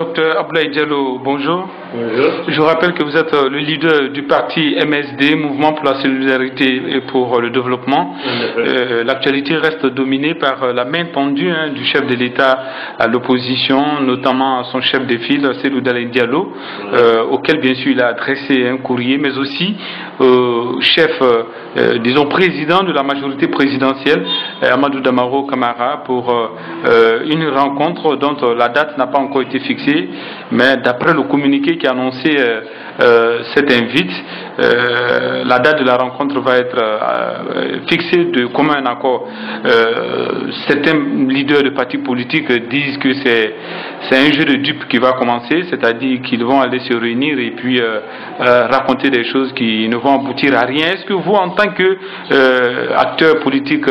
Docteur Abdoulaye Diallo, bonjour. Bonjour. Je vous rappelle que vous êtes le leader du parti MSD, Mouvement pour la solidarité et pour le développement. L'actualité reste dominée par la main tendue du chef de l'État à l'opposition, notamment à son chef de file, Cellou Dalein Diallo, auquel bien sûr il a adressé un courrier, mais aussi au chef, disons président de la majorité présidentielle, Amadou Damaro Camara, pour une rencontre dont la date n'a pas encore été fixée. Mais d'après le communiqué qui a annoncé cette invite, la date de la rencontre va être fixée de commun accord. Certains leaders de partis politiques disent que c'est un jeu de dupes qui va commencer, c'est-à-dire qu'ils vont aller se réunir et puis raconter des choses qui ne vont aboutir à rien. Est-ce que vous, en tant que acteur politique,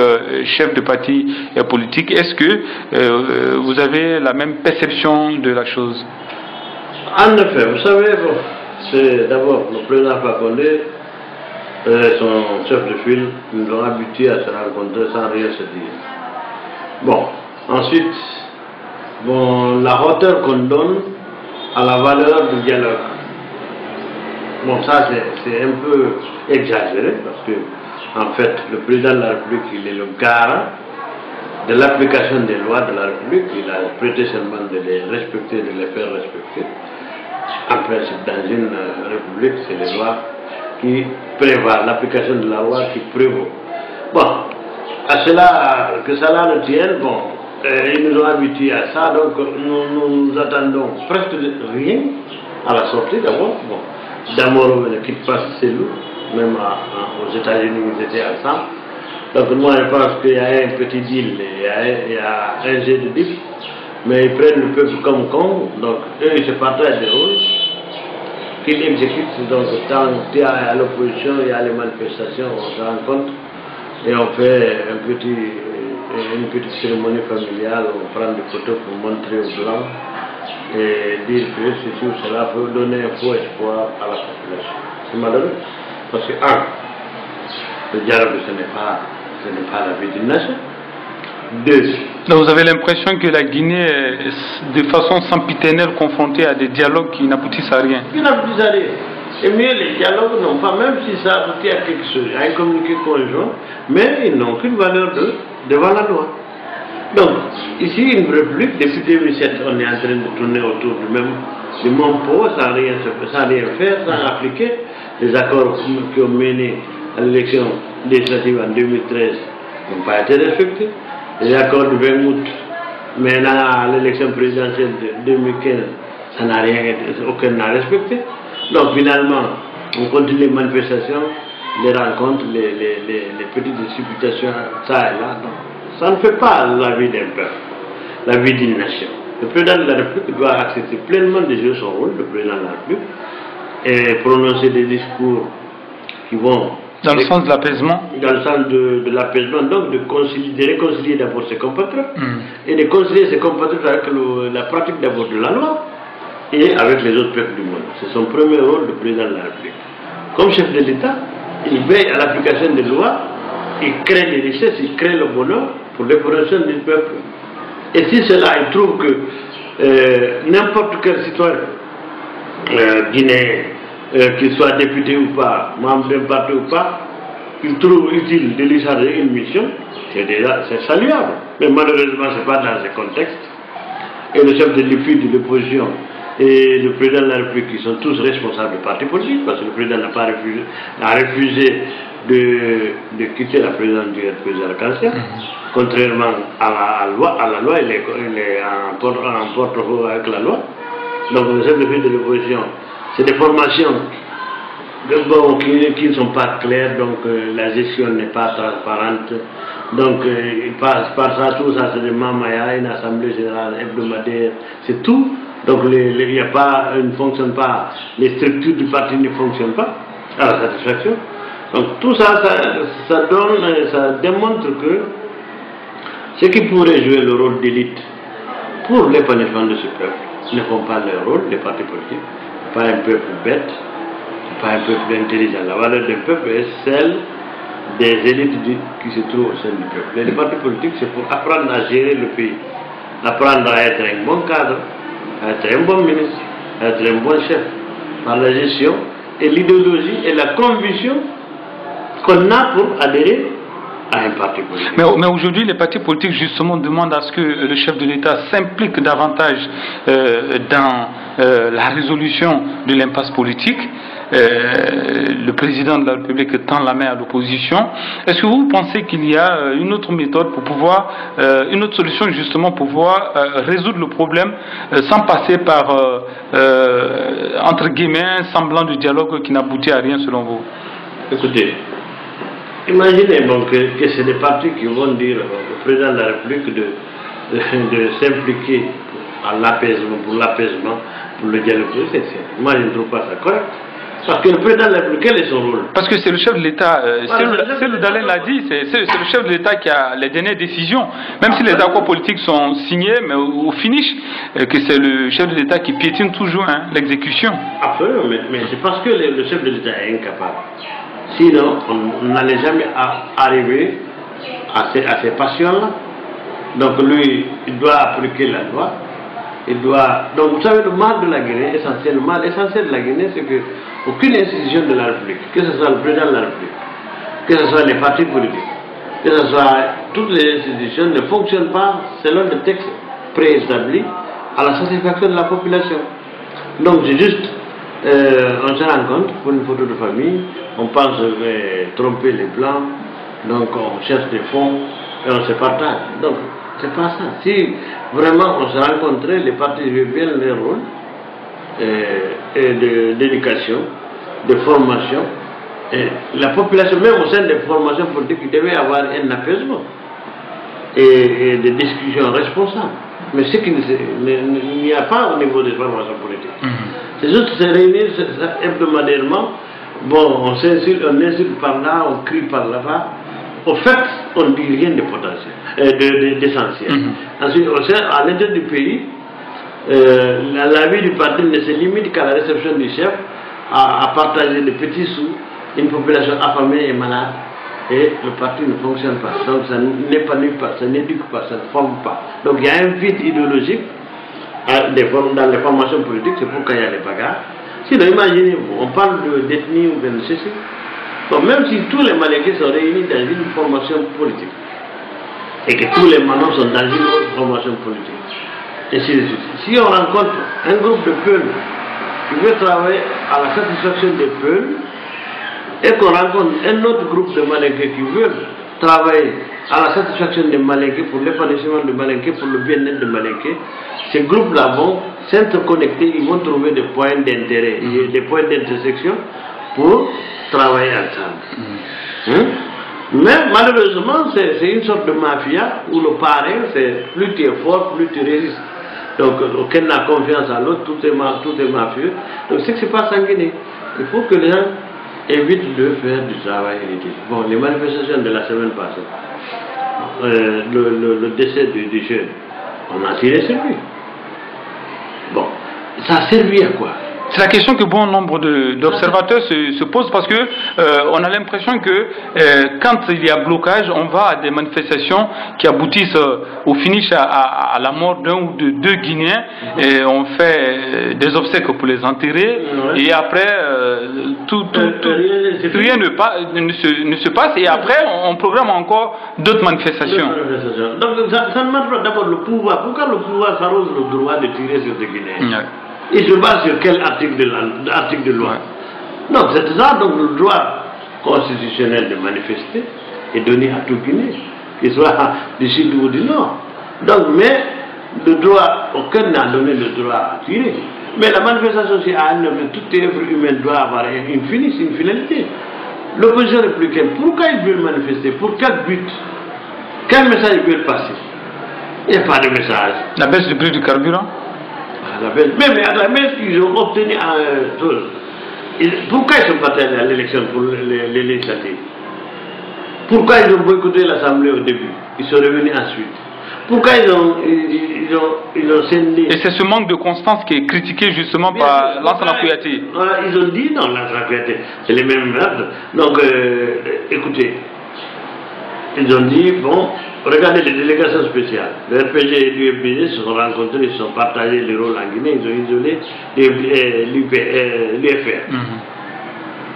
chef de parti politique, est-ce que vous avez la même perception de la chose? En effet, vous savez, c'est d'abord le président Fakonde et son chef de file nous ont habitués à se rencontrer sans rien se dire. Bon, ensuite, la hauteur qu'on donne à la valeur du dialogue. Bon, ça c'est un peu exagéré parce que, en fait, le président de la République, il est le garant de l'application des lois de la République. Il a prêté serment de les respecter, de les faire respecter. En principe, dans une république, c'est les lois qui prévoient, l'application de la loi qui prévaut. Bon, à cela, que cela ne tienne, bon, ils nous ont habitués à ça, donc nous attendons presque rien à la sortie d'abord. Bon, Damaro ne quitte pas Cellou, même aux États-Unis, ils étaient ensemble. Donc moi je pense qu'il y a un petit deal, il y a un jeu de deal, mais ils prennent le peuple comme con, donc eux ils se partagent des rôles qu'ils exécutent. Donc quand il y a à l'opposition, il y a les manifestations, on se rencontre et on fait une petite cérémonie familiale, on prend des photos pour montrer aux blancs et dire que ceci ou cela peut donner un faux espoir à la population. C'est malheureux, parce que le dialogue ce n'est pas la vie d'une nation. Deux. Donc vous avez l'impression que la Guinée est de façon sempiternelle confrontée à des dialogues qui n'aboutissent à rien. Qui n'aboutissent à rien. Et mieux, les dialogues n'ont pas, même si ça aboutit à quelque chose, à un communiqué conjoint, mais ils n'ont qu'une valeur devant la loi. Donc, ici, une république, depuis 2007, on est en train de tourner autour du même pot, sans rien faire, sans appliquer les accords qui ont mené à l'élection législative en 2013 n'ont pas été respectés. Les accords du 20 août, maintenant à l'élection présidentielle de 2015, ça n'a rien été, aucun n'a respecté. Donc finalement, on continue les manifestations, les rencontres, les petites disputations, ça et là. Donc, ça ne fait pas la vie d'un peuple, la vie d'une nation. Le président de la République doit accepter pleinement de jouer son rôle, le président de la République, et prononcer des discours qui vont dans le sens de l'apaisement. Dans le sens de l'apaisement, donc de réconcilier d'abord ses compatriotes et de concilier ses compatriotes avec la pratique d'abord de la loi et avec les autres peuples du monde. C'est son premier rôle de président de la République. Comme chef de l'État, il veille à l'application des lois, il crée les richesses, il crée le bonheur pour l'évolution du peuple. Et si cela, il trouve que n'importe quel citoyen guinéen, qu'il soit député ou pas, membre d'un parti ou pas, il trouve utile de lui charger une mission, c'est saluable. Mais malheureusement, ce n'est pas dans ce contexte. Et le chef de l'opposition et le président de la République, qui sont tous responsables du parti politique, parce que le président a refusé de quitter la présidence du président Arc-en-Ciel, contrairement à la loi, il est en porte-à-faux avec la loi. Donc le chef de l'opposition, c'est des formations qui ne sont pas claires, donc la gestion n'est pas transparente. Donc il passe par ça, tout ça c'est des mamaya, une assemblée générale hebdomadaire, c'est tout. Donc il n'y a pas, ne fonctionne pas, les structures du parti ne fonctionnent pas à la satisfaction. Donc tout ça, ça démontre que ceux qui pourraient jouer le rôle d'élite pour l'épanouissement de ce peuple ne font pas leur rôle, les partis politiques. Pas un peuple bête, pas un peuple intelligent. La valeur d'un peuple est celle des élites qui se trouvent au sein du peuple. Les partis politiques, c'est pour apprendre à gérer le pays, apprendre à être un bon cadre, à être un bon ministre, à être un bon chef, par la gestion et l'idéologie et la conviction qu'on a pour adhérer à un parti politique. Mais aujourd'hui, les partis politiques, justement, demandent à ce que le chef de l'État s'implique davantage dans la résolution de l'impasse politique. Le président de la République tend la main à l'opposition. Est-ce que vous pensez qu'il y a une autre méthode pour pouvoir, une autre solution justement pour pouvoir résoudre le problème sans passer par, entre guillemets, un semblant de dialogue qui n'aboutit à rien selon vous? Écoutez, imaginez bon, que c'est des partis qui vont dire au président de la République de s'impliquer à l'apaisement, pour le dialogue. Moi, je ne trouve pas ça correct. Parce que le président de la République, quel est son rôle? Parce que c'est le chef de l'État, Cellou Dalein l'a dit, c'est le chef de l'État qui a les dernières décisions. Même si les accords politiques sont signés, mais au finish, que c'est le chef de l'État qui piétine toujours l'exécution. Absolument, mais c'est parce que le chef de l'État est incapable. Sinon, on n'allait jamais arriver à ces passions-là. Donc lui, il doit appliquer la loi. Donc vous savez, le mal de la Guinée, le mal essentiel de la Guinée, c'est qu'aucune institution de la République, que ce soit le président de la République, que ce soit les partis politiques, que ce soit toutes les institutions, ne fonctionnent pas selon le texte préétabli à la satisfaction de la population. Donc c'est juste, on se rencontre pour une photo de famille, on pense tromper les blancs, donc on cherche des fonds et on se partage. Donc c'est pas ça. Si vraiment on se rencontrait, les partis jouaient bien leur rôle d'éducation, de formation, et la population, même au sein des formations politiques, il devait y avoir un apaisement et des discussions responsables. Mais ce qu'il n'y a pas au niveau des formations politiques. C'est juste se réunir hebdomadairement. Bon, on insulte par là, on crie par là-bas. Au fait, on ne dit rien de potentiel, d'essentiel. Ensuite, à l'intérieur du pays, la vie du parti ne se limite qu'à la réception du chef, à partager des petits sous, une population affamée et malade, et le parti ne fonctionne pas. Donc ça n'épanouit pas, ça n'éduque pas, ça ne forme pas. Donc il y a un vide idéologique dans les formations politiques, c'est pourquoi il y a les bagarres. Sinon, imaginez-vous, on parle d'ethnie ou de ceci. Donc même si tous les Malinqués sont réunis dans une formation politique, et que tous les Manons sont dans une autre formation politique, et ainsi de suite. Si on rencontre un groupe de Peuls qui veut travailler à la satisfaction des Peuls, et qu'on rencontre un autre groupe de Malinqués qui veut travailler à la satisfaction des Malinqués, pour l'épanouissement des Malinqués, pour le bien-être des Malinqués, ces groupes-là vont s'interconnecter, ils vont trouver des points d'intérêt, des points d'intersection pour travailler ensemble. Mais malheureusement, c'est une sorte de mafia où le parrain, c'est plus tu es fort, plus tu résistes. Donc aucun n'a confiance à l'autre, tout est mafieux. Donc c'est que c'est pas sanguiné. Il faut que les gens évitent de faire du travail inutile. Bon, les manifestations de la semaine passée, le décès du jeune, on a tiré sur lui. Bon, ça a servi à quoi? C'est la question que bon nombre d'observateurs se posent parce que on a l'impression que quand il y a blocage, on va à des manifestations qui aboutissent au finish à la mort d'un ou de deux Guinéens et on fait des obsèques pour les enterrer et après rien ne se passe et après on programme encore d'autres manifestations. Donc ça ne marche pas. D'abord le pouvoir. Pourquoi le pouvoir s'arrose le droit de tirer sur des Guinéens? Il se base sur quel article de loi? Donc c'est ça, donc le droit constitutionnel de manifester est donné à tout Guinée, qu'il soit du sud ou du nord. Donc, mais le droit, aucun n'a donné le droit à tirer. Mais la manifestation, c'est à un homme, toute œuvre humaine doit avoir une finalité. L'opposition républicaine, pourquoi ils veulent manifester? Pour quel but? Quel message ils veulent passer? Il n'y a pas de message. La baisse du prix du carburant? Mais à la baisse, ils ont obtenu pourquoi ils sont pas allés à l'élection pour les législatives? Pourquoi ils ont boycotté l'Assemblée au début? Ils sont revenus ensuite. Pourquoi ils ont scindé? Et c'est ce manque de constance qui est critiqué justement par Lansana Kouyaté. Ils ont dit non, Lansana Kouyaté, c'est les mêmes merdes. Donc, écoutez, ils ont dit, bon, regardez les délégations spéciales. Le RPG et l'UFDG se sont rencontrés, ils se sont partagés les rôles en Guinée, ils ont isolé l'UFR.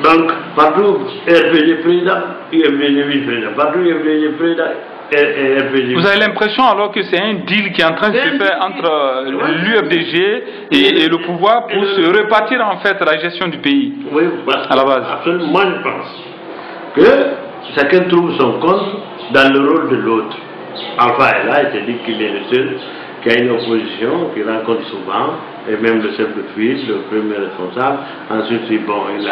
Donc, partout, RPG président, UFDG vice-président. Partout, UFDG président, RPG. Vous avez l'impression alors que c'est un deal qui est en train de se faire entre l'UFDG et le pouvoir pour se répartir en fait la gestion du pays? Oui, à la base. Absolument, moi je pense que chacun trouve son compte dans le rôle de l'autre. Alpha est là, il te dit qu'il est le seul qui a une opposition, qui rencontre souvent, et même le chef de file, le premier responsable. Ensuite, bon, il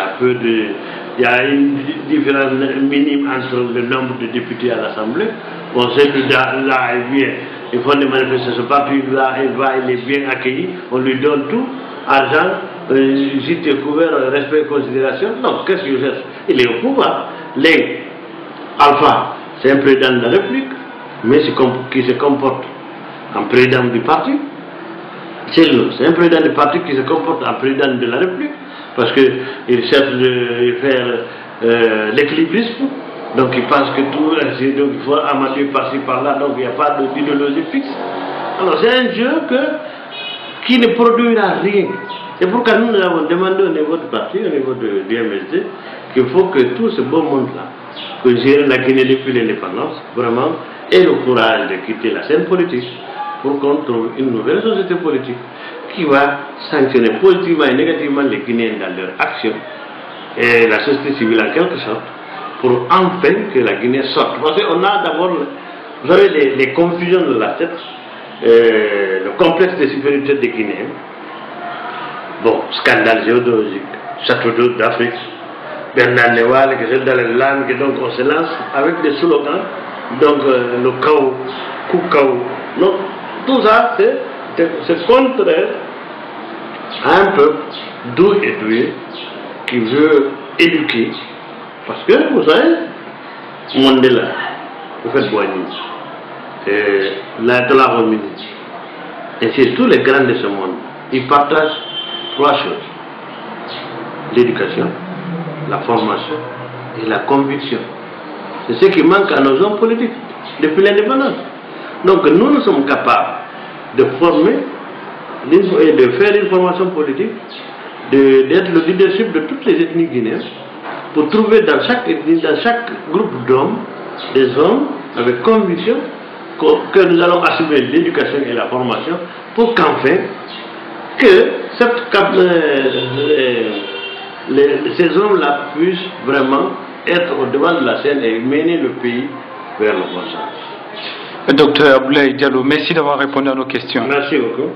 y a une différence minime entre le nombre de députés à l'Assemblée. On sait que là, il vient, ils font des manifestations partout, là, il est bien accueilli, on lui donne tout, argent, gîte couvert, respect et considération. Non, qu'est-ce qu'il cherche? Il est au pouvoir. Alpha, c'est un président de la République, mais qui se comporte en président du parti. C'est un président du parti qui se comporte en président de la République, parce qu'il cherche de faire l'équilibrisme, donc il pense que tout, donc il faut amadouer par-ci par-là, donc il n'y a pas d'idéologie fixe. Alors c'est un jeu qui ne produira rien. C'est pourquoi nous avons demandé au niveau du parti, au niveau du MSD, qu'il faut que tout ce beau monde-là, que gère la Guinée depuis l'indépendance, vraiment, ait le courage de quitter la scène politique pour qu'on trouve une nouvelle société politique qui va sanctionner positivement et négativement les Guinéens dans leur action et la société civile en quelque sorte, pour enfin que la Guinée sorte. Parce qu'on a d'abord, vous savez, les confusions de la tête, le complexe de supériorité des Guinéens, bon, scandale géologique, château d'eau d'Afrique, Bernard Newal, qui est dans les langues, donc on se lance avec des slogans, donc le chaos, coup chaos. Non, tout ça, c'est contraire à un peuple doux et doué qui veut éduquer. Parce que, vous savez, Mandela, vous faites Boigny, l'Ayatollah Khomeini, et c'est tous les grands de ce monde, ils partagent trois choses: l'éducation, la formation et la conviction. C'est ce qui manque à nos hommes politiques depuis l'indépendance. Donc nous sommes capables de former, de faire une formation politique, d'être le leadership de toutes les ethnies guinéennes, pour trouver dans chaque ethnie, dans chaque groupe d'hommes, des hommes avec conviction que nous allons assumer l'éducation et la formation pour qu'enfin, que ces hommes-là puissent vraiment être au devant de la scène et mener le pays vers le prochain. Docteur Abdoulaye Diallo, merci d'avoir répondu à nos questions. Merci beaucoup.